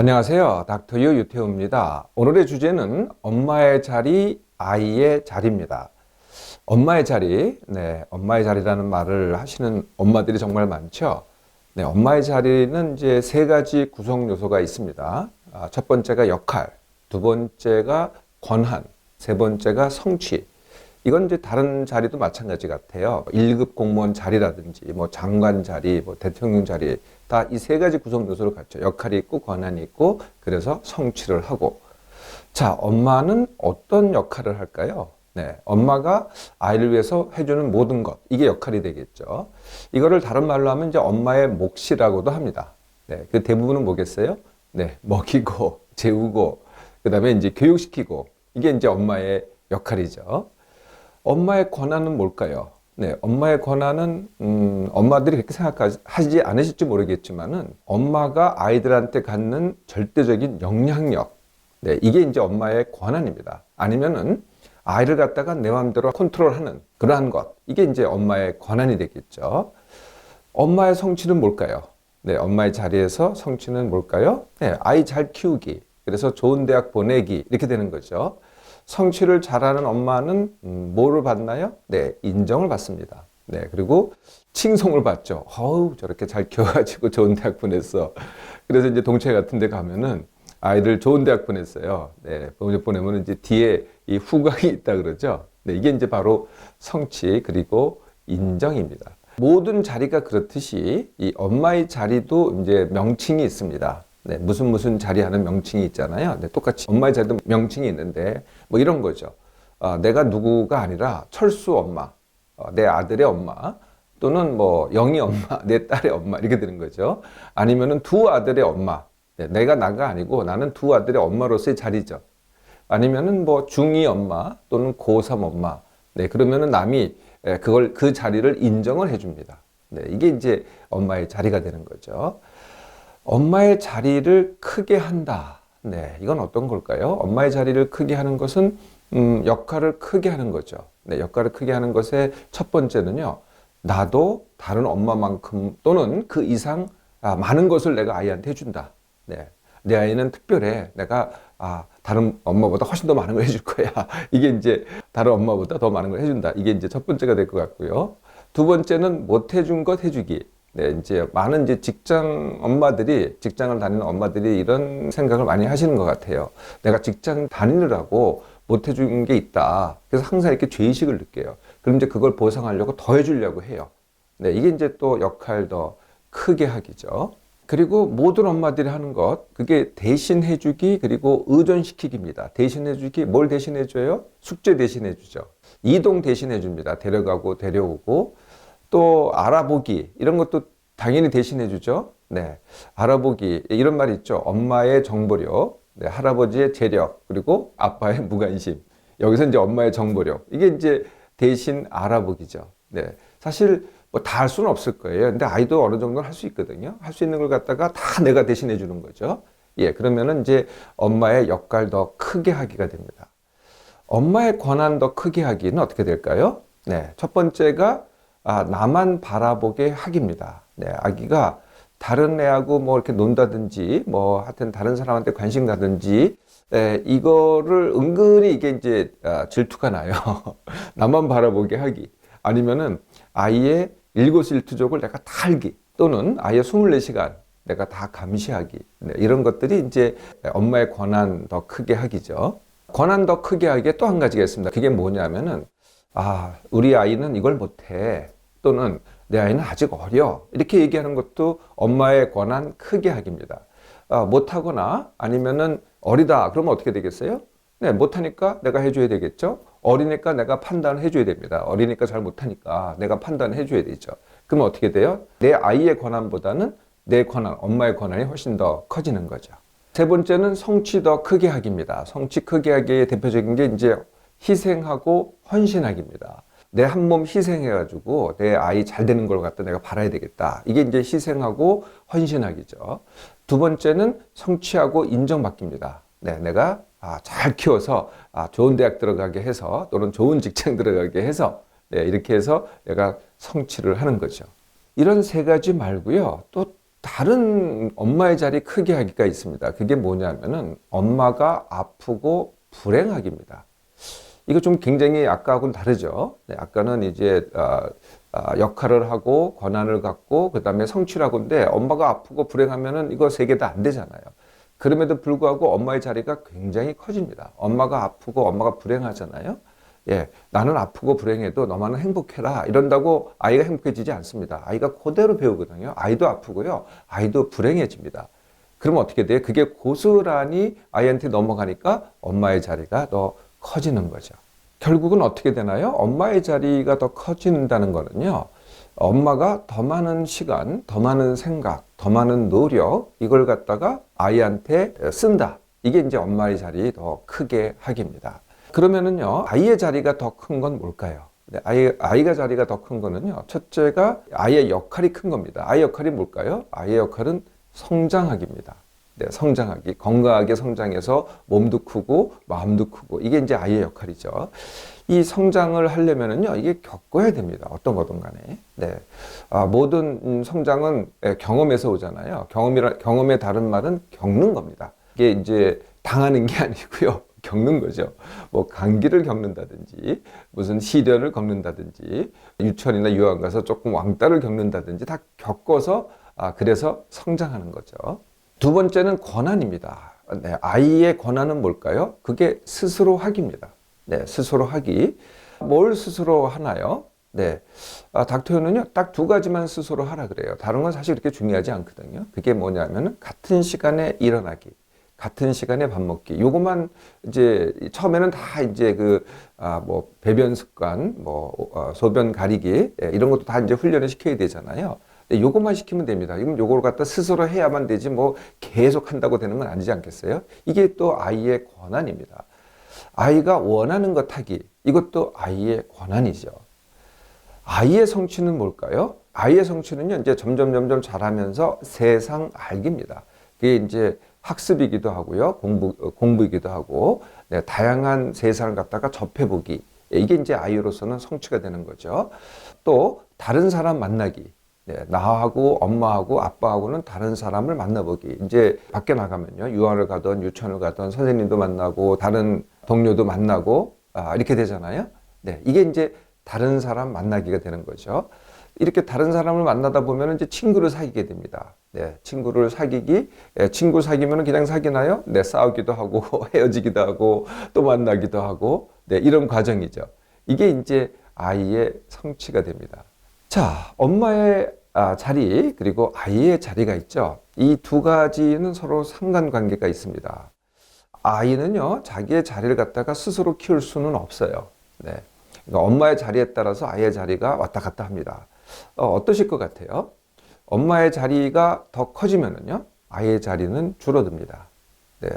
안녕하세요. 닥터 유 유태우입니다. 오늘의 주제는 엄마의 자리, 아이의 자리입니다. 엄마의 자리, 엄마의 자리라는 말을 하시는 엄마들이 정말 많죠. 엄마의 자리는 이제 세 가지 구성 요소가 있습니다. 첫 번째가 역할, 두 번째가 권한, 세 번째가 성취. 이건 이제 다른 자리도 마찬가지 같아요. 1급 공무원 자리라든지, 장관 자리, 대통령 자리, 다 이 세 가지 구성 요소를 갖죠. 역할이 있고, 권한이 있고, 그래서 성취를 하고. 자, 엄마는 어떤 역할을 할까요? 엄마가 아이를 위해서 해주는 모든 것, 이게 역할이 되겠죠. 이거를 다른 말로 하면 이제 엄마의 몫이라고도 합니다. 그 대부분은 뭐겠어요? 먹이고, 재우고, 그 다음에 이제 교육시키고, 이게 이제 엄마의 역할이죠. 엄마의 권한은 뭘까요? 엄마의 권한은 엄마들이 그렇게 생각하지 않으실지 모르겠지만은 엄마가 아이들한테 갖는 절대적인 영향력, 이게 이제 엄마의 권한입니다. 아니면은 아이를 갖다가 내 마음대로 컨트롤하는 그러한 것, 이게 이제 엄마의 권한이 되겠죠. 엄마의 성취는 뭘까요? 엄마의 자리에서 성취는 뭘까요? 아이 잘 키우기, 그래서 좋은 대학 보내기, 이렇게 되는 거죠. 성취를 잘하는 엄마는 뭐를 받나요? 인정을 받습니다. 그리고 칭송을 받죠. 어우, 저렇게 잘 키워가지고 좋은 대학 보냈어. 그래서 이제 동체 같은 데 가면은 아이들 좋은 대학 보냈어요. 보내면 이제 뒤에 이 후광이 있다 그러죠. 이게 이제 바로 성취 그리고 인정입니다. 모든 자리가 그렇듯이 이 엄마의 자리도 이제 명칭이 있습니다. 무슨 자리 하는 명칭이 있잖아요. 똑같이 엄마의 자리도 명칭이 있는데 이런 거죠. 내가 누구가 아니라 철수 엄마, 내 아들의 엄마, 또는 영희 엄마, 내 딸의 엄마, 이렇게 되는 거죠. 아니면은 두 아들의 엄마, 내가 나가 아니고 나는 두 아들의 엄마로서의 자리죠. 아니면은 중2 엄마 또는 고3 엄마. 그러면은 남이 그 자리를 인정을 해줍니다. 이게 이제 엄마의 자리가 되는 거죠. 엄마의 자리를 크게 한다. 이건 어떤 걸까요? 엄마의 자리를 크게 하는 것은 역할을 크게 하는 거죠. 역할을 크게 하는 것의 첫 번째는요. 나도 다른 엄마만큼 또는 그 이상 많은 것을 내가 아이한테 해준다. 내 아이는 특별해. 내가 다른 엄마보다 훨씬 더 많은 걸 해줄 거야. 이게 이제 다른 엄마보다 더 많은 걸 해준다. 이게 이제 첫 번째가 될 것 같고요. 두 번째는 못 해준 것 해주기. 이제 많은 이제 직장을 다니는 엄마들이 이런 생각을 많이 하시는 것 같아요. 내가 직장 다니느라고 못 해준 게 있다. 그래서 항상 이렇게 죄의식을 느껴요. 그럼 이제 그걸 보상하려고 더 해주려고 해요. 이게 이제 또 역할 더 크게 하기죠. 그리고 모든 엄마들이 하는 것, 그게 대신해주기 그리고 의존시키기입니다. 대신해주기, 뭘 대신해줘요? 숙제 대신해주죠. 이동 대신해줍니다. 데려가고 데려오고. 또 알아보기, 이런 것도 당연히 대신해 주죠. 알아보기, 이런 말이 있죠. 엄마의 정보력, 할아버지의 재력, 그리고 아빠의 무관심. 여기서 이제 엄마의 정보력, 이게 이제 대신 알아보기죠. 사실 다 할 수는 없을 거예요. 근데 아이도 어느 정도는 할 수 있거든요. 할 수 있는 걸 갖다가 다 내가 대신해 주는 거죠. 그러면은 이제 엄마의 역할 더 크게 하기가 됩니다. 엄마의 권한 더 크게 하기는 어떻게 될까요? 첫 번째가 나만 바라보게 하기입니다. 아기가 다른 애하고 이렇게 논다든지, 하여튼 다른 사람한테 관심 가든지, 이거를 은근히 이게 이제 질투가 나요. 나만 바라보게 하기. 아니면은 아이의 일거수일투족을 내가 다 알기. 또는 아이의 24시간 내가 다 감시하기. 이런 것들이 이제 엄마의 권한 더 크게 하기죠. 권한 더 크게 하기에 또 한 가지가 있습니다. 그게 뭐냐면은, 우리 아이는 이걸 못해. 또는 내 아이는 아직 어려. 이렇게 얘기하는 것도 엄마의 권한 크게 하기입니다. 못하거나 아니면은 어리다. 그러면 어떻게 되겠어요? 못하니까 내가 해줘야 되겠죠? 어리니까 내가 판단을 해줘야 됩니다. 어리니까 잘 못하니까 내가 판단을 해줘야 되죠. 그러면 어떻게 돼요? 내 아이의 권한보다는 내 권한, 엄마의 권한이 훨씬 더 커지는 거죠. 세 번째는 성취 더 크게 하기입니다. 성취 크게 하기의 대표적인 게 이제 희생하고 헌신하기입니다. 내 한 몸 희생해가지고 내 아이 잘 되는 걸 갖다 내가 바라야 되겠다. 이게 이제 희생하고 헌신하기죠. 두 번째는 성취하고 인정받기입니다. 내가 잘 키워서 좋은 대학 들어가게 해서 또는 좋은 직장 들어가게 해서 이렇게 해서 내가 성취를 하는 거죠. 이런 세 가지 말고요. 또 다른 엄마의 자리 크게 하기가 있습니다. 그게 뭐냐면은 엄마가 아프고 불행하기입니다. 이거 좀 굉장히 아까하고는 다르죠. 네, 아까는 이제 역할을 하고 권한을 갖고 그다음에 성취를 하고인데 엄마가 아프고 불행하면은 이거 세 개 다 안 되잖아요. 그럼에도 불구하고 엄마의 자리가 굉장히 커집니다. 엄마가 아프고 엄마가 불행하잖아요. 예, 나는 아프고 불행해도 너만은 행복해라 이런다고 아이가 행복해지지 않습니다. 아이가 그대로 배우거든요. 아이도 아프고요. 아이도 불행해집니다. 그럼 어떻게 돼요? 그게 고스란히 아이한테 넘어가니까 엄마의 자리가 더 커지는 거죠. 결국은 어떻게 되나요? 엄마의 자리가 더 커진다는 거는요. 엄마가 더 많은 시간, 더 많은 생각, 더 많은 노력 이걸 갖다가 아이한테 쓴다. 이게 이제 엄마의 자리 더 크게 하기입니다. 그러면은요, 아이의 자리가 더 큰 건 뭘까요? 네, 아이가 자리가 더 큰 거는요, 첫째가 아이의 역할이 큰 겁니다. 아이의 역할이 뭘까요? 아이의 역할은 성장하기입니다. 네, 성장하기. 건강하게 성장해서 몸도 크고 마음도 크고 이게 이제 아이의 역할이죠. 이 성장을 하려면은요, 이게 겪어야 됩니다. 어떤 거든 간에. 네. 모든 성장은 경험에서 오잖아요. 경험의 다른 말은 겪는 겁니다. 이게 이제 당하는 게 아니고요. 겪는 거죠. 뭐 감기를 겪는다든지 무슨 시련을 겪는다든지 유치원이나 유아원 가서 조금 왕따를 겪는다든지 다 겪어서 그래서 성장하는 거죠. 두 번째는 권한입니다. 네, 아이의 권한은 뭘까요? 그게 스스로 하기입니다. 네, 스스로 하기. 뭘 스스로 하나요? 네, 닥터현은요 딱 두 가지만 스스로 하라 그래요. 다른 건 사실 그렇게 중요하지 않거든요. 그게 뭐냐면은 같은 시간에 일어나기. 같은 시간에 밥 먹기. 요것만 이제 처음에는 다 이제 뭐 배변 습관, 뭐 소변 가리기 이런 것도 다 이제 훈련을 시켜야 되잖아요. 요것만 시키면 됩니다. 이건 요걸 갖다 스스로 해야만 되지 뭐 계속 한다고 되는 건 아니지 않겠어요? 이게 또 아이의 권한입니다. 아이가 원하는 것 하기. 이것도 아이의 권한이죠. 아이의 성취는 뭘까요? 아이의 성취는요, 이제 점점 자라면서 세상 알기입니다. 그게 이제 학습이기도 하고요. 공부이기도 하고, 네, 다양한 세상을 갖다가 접해보기. 이게 이제 아이로서는 성취가 되는 거죠. 또, 다른 사람 만나기. 네, 나하고 엄마하고 아빠하고는 다른 사람을 만나보기. 이제 밖에 나가면요. 유아를 가든 유치원을 가든 선생님도 만나고, 다른 동료도 만나고, 이렇게 되잖아요. 네, 이게 이제 다른 사람 만나기가 되는 거죠. 이렇게 다른 사람을 만나다 보면 이제 친구를 사귀게 됩니다. 네, 친구를 사귀기, 친구 사귀면 그냥 사귀나요? 네, 싸우기도 하고, 헤어지기도 하고, 또 만나기도 하고, 네, 이런 과정이죠. 이게 이제 아이의 성취가 됩니다. 자, 엄마의 자리, 그리고 아이의 자리가 있죠. 이 두 가지는 서로 상관관계가 있습니다. 아이는요, 자기의 자리를 갖다가 스스로 키울 수는 없어요. 네. 그러니까 엄마의 자리에 따라서 아이의 자리가 왔다 갔다 합니다. 어떠실 것 같아요? 엄마의 자리가 더 커지면은요, 아이의 자리는 줄어듭니다. 네.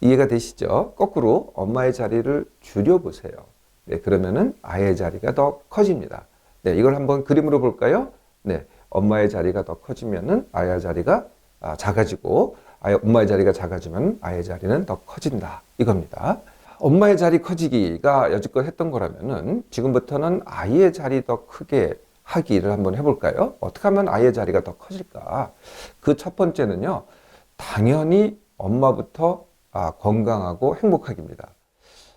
이해가 되시죠? 거꾸로 엄마의 자리를 줄여보세요. 네. 그러면은 아이의 자리가 더 커집니다. 네. 이걸 한번 그림으로 볼까요? 네. 엄마의 자리가 더 커지면은 아이의 자리가 작아지고, 엄마의 자리가 작아지면 아이의 자리는 더 커진다. 이겁니다. 엄마의 자리 커지기가 여지껏 했던 거라면은 지금부터는 아이의 자리 더 크게 하기를 한번 해볼까요? 어떻게 하면 아이의 자리가 더 커질까? 그 첫 번째는요, 당연히 엄마부터 건강하고 행복하기입니다.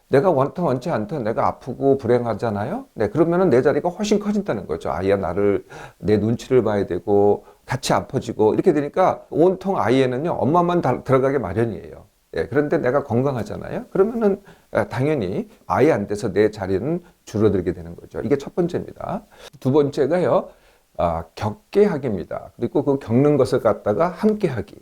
내가 원치 않든 내가 아프고 불행하잖아요? 네, 그러면은 내 자리가 훨씬 커진다는 거죠. 아이야 내 눈치를 봐야 되고, 같이 아파지고, 이렇게 되니까 온통 아이에는요, 엄마만 들어가게 마련이에요. 예, 그런데 내가 건강하잖아요? 그러면은 당연히 아이한테서 내 자리는 줄어들게 되는 거죠. 이게 첫 번째입니다. 두 번째가요, 겪게 하기입니다. 그리고 그 겪는 것을 갖다가 함께 하기.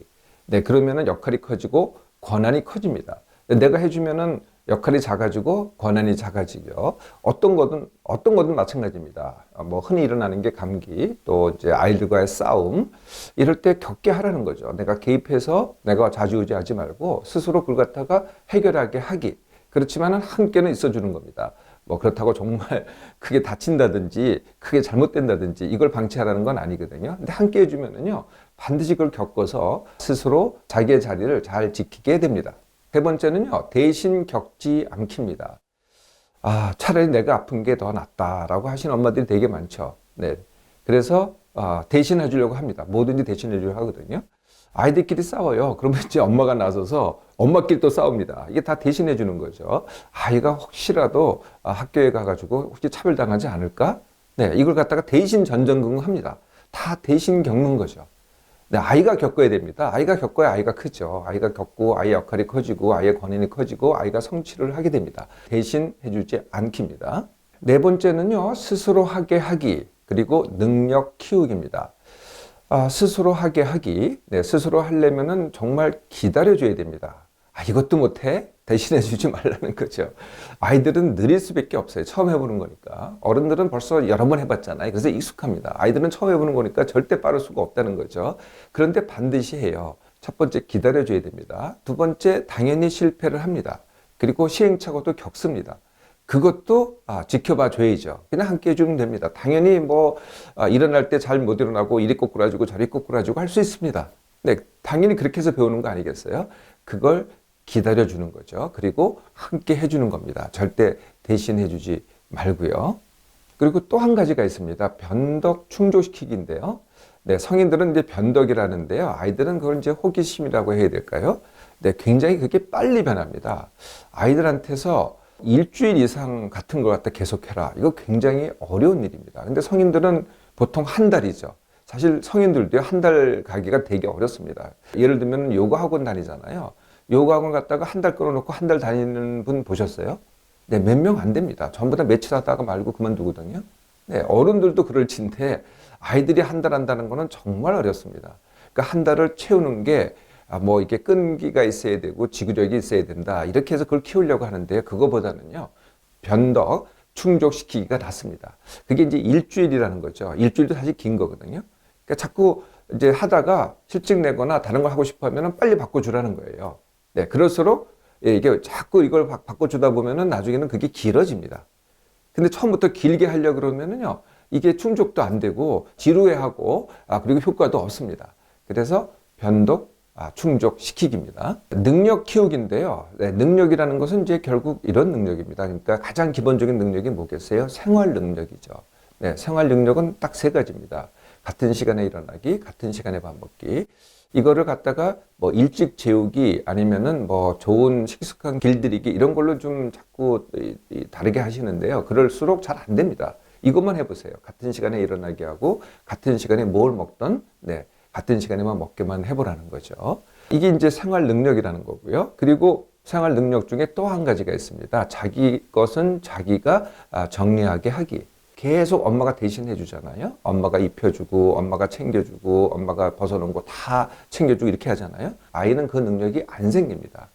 네, 그러면은 역할이 커지고 권한이 커집니다. 내가 해주면은 역할이 작아지고 권한이 작아지죠. 어떤 거든 마찬가지입니다. 뭐 흔히 일어나는 게 감기, 또 이제 아이들과의 싸움, 이럴 때 겪게 하라는 거죠. 내가 개입해서 내가 좌지우지하지 말고 스스로 그걸 갖다가 해결하게 하기. 그렇지만은 함께는 있어주는 겁니다. 뭐 그렇다고 정말 크게 다친다든지 크게 잘못된다든지 이걸 방치하라는 건 아니거든요. 근데 함께 해주면은요, 반드시 그걸 겪어서 스스로 자기의 자리를 잘 지키게 됩니다. 세 번째는요, 대신 겪지 않기입니다. 차라리 내가 아픈 게 더 낫다라고 하시는 엄마들이 되게 많죠. 네. 그래서 대신해 주려고 합니다. 뭐든지 대신해 주려고 하거든요. 아이들끼리 싸워요. 그러면 이제 엄마가 나서서 엄마끼리 또 싸웁니다. 이게 다 대신해 주는 거죠. 아이가 혹시라도 학교에 가가지고 혹시 차별당하지 않을까? 네, 이걸 갖다가 대신 전전긍긍합니다. 다 대신 겪는 거죠. 네, 아이가 겪어야 됩니다. 아이가 겪어야 아이가 크죠. 아이가 겪고 아이의 역할이 커지고 아이의 권한이 커지고 아이가 성취를 하게 됩니다. 대신 해주지 않기입니다. 네 번째는요, 스스로 하게 하기, 그리고 능력 키우기입니다. 스스로 하게 하기. 네, 스스로 하려면은 정말 기다려줘야 됩니다. 이것도 못해? 대신해 주지 말라는 거죠. 아이들은 느릴 수밖에 없어요. 처음 해보는 거니까. 어른들은 벌써 여러 번 해봤잖아요. 그래서 익숙합니다. 아이들은 처음 해보는 거니까 절대 빠를 수가 없다는 거죠. 그런데 반드시 해요. 첫 번째, 기다려줘야 됩니다. 두 번째, 당연히 실패를 합니다. 그리고 시행착오도 겪습니다. 그것도 지켜봐 줘야죠. 그냥 함께 해주면 됩니다. 당연히 일어날 때 잘 못 일어나고 이리 꼬꾸라지고 저리 꼬꾸라지고 할 수 있습니다. 네, 당연히 그렇게 해서 배우는 거 아니겠어요? 그걸 기다려주는 거죠. 그리고 함께 해주는 겁니다. 절대 대신해주지 말고요. 그리고 또 한 가지가 있습니다. 변덕 충족시키기인데요. 네, 성인들은 이제 변덕이라는데요. 아이들은 그걸 이제 호기심이라고 해야 될까요? 네, 굉장히 그게 빨리 변합니다. 아이들한테서 일주일 이상 같은 걸 갖다 계속해라. 이거 굉장히 어려운 일입니다. 근데 성인들은 보통 한 달이죠. 사실 성인들도 한 달 가기가 되게 어렵습니다. 예를 들면 요가 학원 다니잖아요. 요가 학원 갔다가 한 달 끊어놓고 한 달 다니는 분 보셨어요? 네, 몇 명 안 됩니다. 전부 다 며칠 하다가 말고 그만두거든요. 네, 어른들도 그럴 진데 아이들이 한 달 한다는 거는 정말 어렵습니다. 그러니까 한 달을 채우는 게 이게 끈기가 있어야 되고 지구력이 있어야 된다. 이렇게 해서 그걸 키우려고 하는데요. 그거보다는요, 변덕 충족시키기가 낫습니다. 그게 이제 일주일이라는 거죠. 일주일도 사실 긴 거거든요. 그러니까 자꾸 이제 하다가 실직 내거나 다른 걸 하고 싶어 하면 빨리 바꿔주라는 거예요. 네, 그럴수록 이게 자꾸 이걸 바꿔주다 보면은 나중에는 그게 길어집니다. 근데 처음부터 길게 하려고 그러면은요, 이게 충족도 안 되고 지루해하고 그리고 효과도 없습니다. 그래서 변덕 충족시키기입니다. 능력 키우기인데요. 네, 능력이라는 것은 이제 결국 이런 능력입니다. 그러니까 가장 기본적인 능력이 뭐겠어요? 생활 능력이죠. 네, 생활 능력은 딱 세 가지입니다. 같은 시간에 일어나기, 같은 시간에 밥 먹기. 이거를 갖다가 일찍 재우기 아니면은 좋은 식습관 길들이기 이런 걸로 좀 자꾸 다르게 하시는데요. 그럴수록 잘 안 됩니다. 이것만 해보세요. 같은 시간에 일어나게 하고 같은 시간에 뭘 먹던 같은 시간에만 먹게만 해보라는 거죠. 이게 이제 생활 능력이라는 거고요. 그리고 생활 능력 중에 또 한 가지가 있습니다. 자기 것은 자기가 정리하게 하기. 계속 엄마가 대신해 주잖아요. 엄마가 입혀주고 엄마가 챙겨주고 엄마가 벗어놓은 거 다 챙겨주고 이렇게 하잖아요. 아이는 그 능력이 안 생깁니다.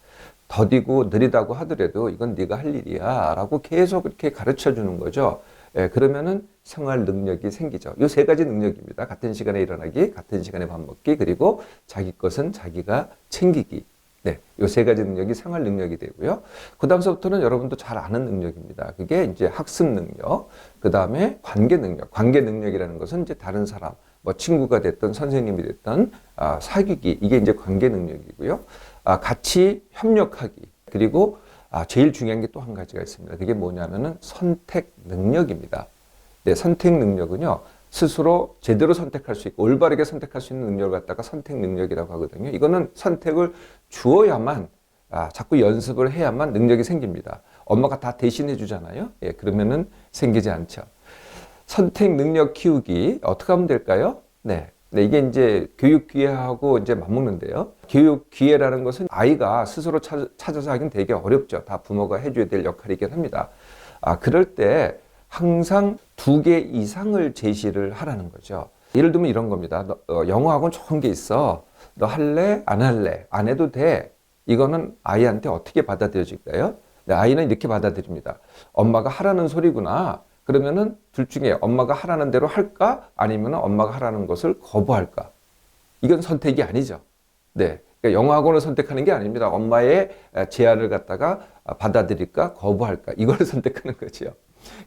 더디고 느리다고 하더라도 이건 네가 할 일이야 라고 계속 이렇게 가르쳐 주는 거죠. 그러면은 생활 능력이 생기죠. 이 세 가지 능력입니다. 같은 시간에 일어나기, 같은 시간에 밥 먹기, 그리고 자기 것은 자기가 챙기기. 네, 이 세 가지 능력이 생활 능력이 되고요. 그 다음서부터는 여러분도 잘 아는 능력입니다. 그게 이제 학습 능력, 그 다음에 관계 능력. 관계 능력이라는 것은 이제 다른 사람, 친구가 됐든 선생님이 됐든 사귀기, 이게 이제 관계 능력이고요. 같이 협력하기, 그리고 제일 중요한 게 또 한 가지가 있습니다. 그게 뭐냐면은 선택 능력입니다. 네, 선택 능력은요, 스스로 제대로 선택할 수 있고 올바르게 선택할 수 있는 능력을 갖다가 선택 능력이라고 하거든요. 이거는 선택을 주어야만 자꾸 연습을 해야만 능력이 생깁니다. 엄마가 다 대신해 주잖아요. 그러면은 생기지 않죠. 선택 능력 키우기 어떻게 하면 될까요? 네, 이게 이제 교육 기회하고 이제 맞먹는데요. 교육 기회라는 것은 아이가 스스로 찾아서 하긴 되게 어렵죠. 다 부모가 해줘야 될 역할이긴 합니다. 그럴 때 항상 2개 이상을 제시를 하라는 거죠. 예를 들면 이런 겁니다. 영어 학원 좋은 게 있어. 너 할래? 안 할래? 안 해도 돼. 이거는 아이한테 어떻게 받아들여질까요? 네, 아이는 이렇게 받아들입니다. 엄마가 하라는 소리구나. 그러면은 둘 중에 엄마가 하라는 대로 할까? 아니면 엄마가 하라는 것을 거부할까? 이건 선택이 아니죠. 네. 그러니까 영어 학원을 선택하는 게 아닙니다. 엄마의 제안을 갖다가 받아들일까? 거부할까? 이걸 선택하는 거죠.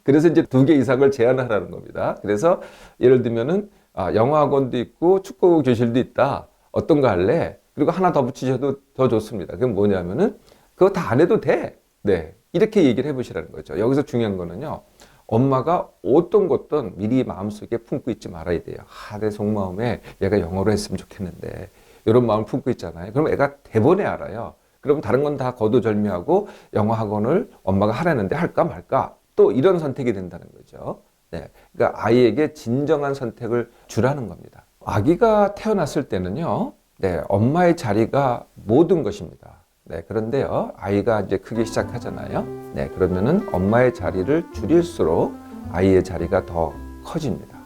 그래서 이제 2개 이상을 제한하라는 겁니다. 그래서 예를 들면은 영어 학원도 있고 축구 교실도 있다. 어떤 거 할래? 그리고 하나 더 붙이셔도 더 좋습니다. 그건 뭐냐면은 그거 다 안 해도 돼. 네. 이렇게 얘기를 해보시라는 거죠. 여기서 중요한 거는요. 엄마가 어떤 것든 미리 마음속에 품고 있지 말아야 돼요. 내 속마음에 얘가 영어로 했으면 좋겠는데 이런 마음을 품고 있잖아요. 그럼 애가 대번에 알아요. 그럼 다른 건 다 거두절미하고 영어 학원을 엄마가 하라는데 할까 말까 또 이런 선택이 된다는 거죠. 네, 그러니까 아이에게 진정한 선택을 주라는 겁니다. 아기가 태어났을 때는요, 네, 엄마의 자리가 모든 것입니다. 네, 그런데요, 아이가 이제 크기 시작하잖아요. 네, 그러면은 엄마의 자리를 줄일수록 아이의 자리가 더 커집니다.